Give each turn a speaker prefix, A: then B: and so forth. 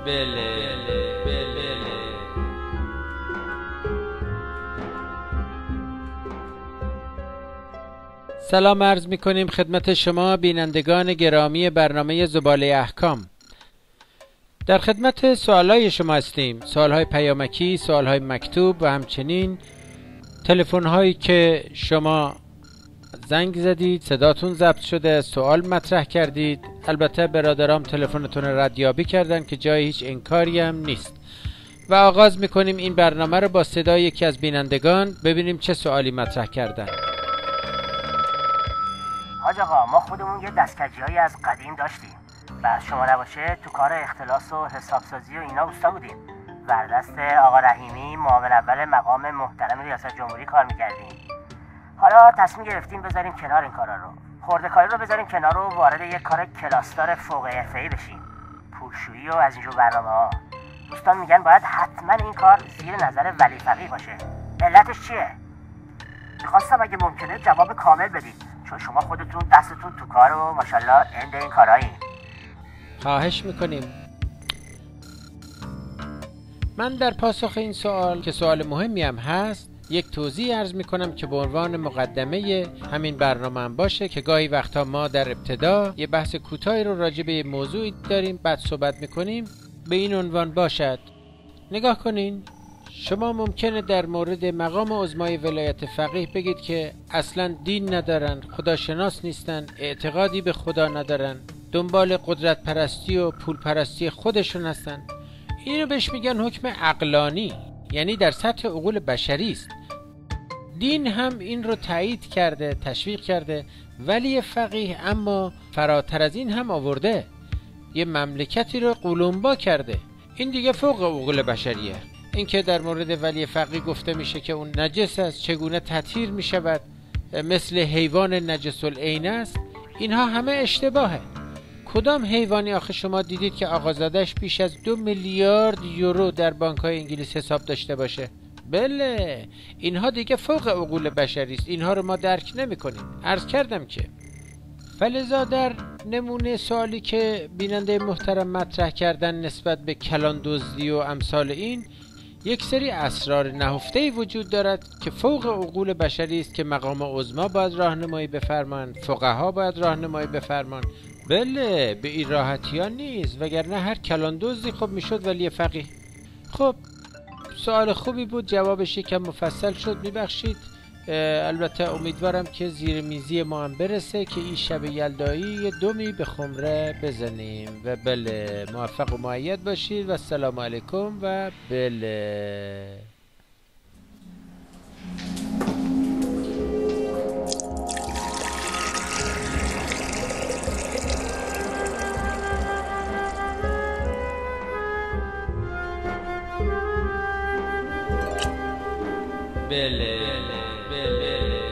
A: بله بله. سلام عرض می کنیم خدمت شما بینندگان گرامی برنامه زباله احکام. در خدمت سوالای شما هستیم، سوالهای پیامکی، سوالهای مکتوب و همچنین تلفن‌هایی که شما زنگ زدید، صداتون ضبط شده، سوال مطرح کردید. البته برادرام تلفنتون ردیابی کردن که جای هیچ انکاری هم نیست. و آغاز میکنیم این برنامه رو با صدای یکی از بینندگان، ببینیم چه سوالی مطرح کردن.
B: حاج آقا، ما خودمون یه دستکجی‌هایی از قدیم داشتیم و شما نباشه تو کار اختلاس و حسابسازی و اینا اوستا بودیم. وردست آقا رحیمی معاون اول مقام محترم ریاست جمهوری کار میکردیم. حالا تصمیم گرفتیم بذاریم کنار این کارا رو، خورده کاری رو بذاریم کنار و وارد یک کار کلاسدار فوق حرفه‌ای بشیم، پولشویی و از اینجور برنامه‌ها. دوستان میگن باید حتما این کار زیر نظر ولی فقیه باشه. علتش چیه؟ میخواستم اگه ممکنه جواب کامل بدید، چون شما خودتون دستتون تو کار و ماشاءالله اند این کارایی.
A: خواهش میکنیم. من در پاسخ این سوال که سوال مهمی هم هست یک توضیح عرض میکنم که به عنوان مقدمه همین برنامه هم باشه که گاهی وقتا ما در ابتدا یه بحث کوتاهی رو راجع به موضوعی داریم، بعد صحبت میکنیم. به این عنوان باشد. نگاه کنین، شما ممکنه در مورد مقام عظمای ولایت فقیه بگید که اصلا دین ندارن، خداشناس نیستن، اعتقادی به خدا ندارن، دنبال قدرت پرستی و پول پرستی خودشون هستن. اینو بهش میگن حکم عقلانی، یعنی در سطح عقول بشری است. دین هم این رو تایید کرده، تشویق کرده، ولی فقیه اما فراتر از این هم آورده، یه مملکتی رو قولنبا کرده. این دیگه فوق عقول بشریه. این که در مورد ولی فقیه گفته میشه که اون نجس است، چگونه تطهیر میشود، مثل حیوان نجس العین است، اینها همه اشتباهه. کدام حیوانی آخه شما دیدید که آقازادش بیش از 2 میلیارد یورو در بانک‌های انگلیس حساب داشته باشه؟ بله، اینها دیگه فوق عقول بشری است. اینها رو ما درک نمی‌کنیم. عرض کردم که فلذا در نمونه سوالی که بیننده محترم مطرح کردن نسبت به کلان دزدی و امثال این، یک سری اسرار نهفته‌ای وجود دارد که فوق عقول بشری است که مقام عظما باید راهنمایی بفرمان، فقها باید راهنمایی بفرمان. بله، به این راحتی ها نیست، وگرنه هر کلان دزدی خب میشد ولی فقیه. خب سوال خوبی بود، جوابش یکم مفصل شد، میبخشید. البته امیدوارم که زیر میزی ما هم برسه که این شب یلدایی یه دومی به خمره بزنیم. و بله، موفق و مؤید باشید و السلام علیکم. و بله بله بله.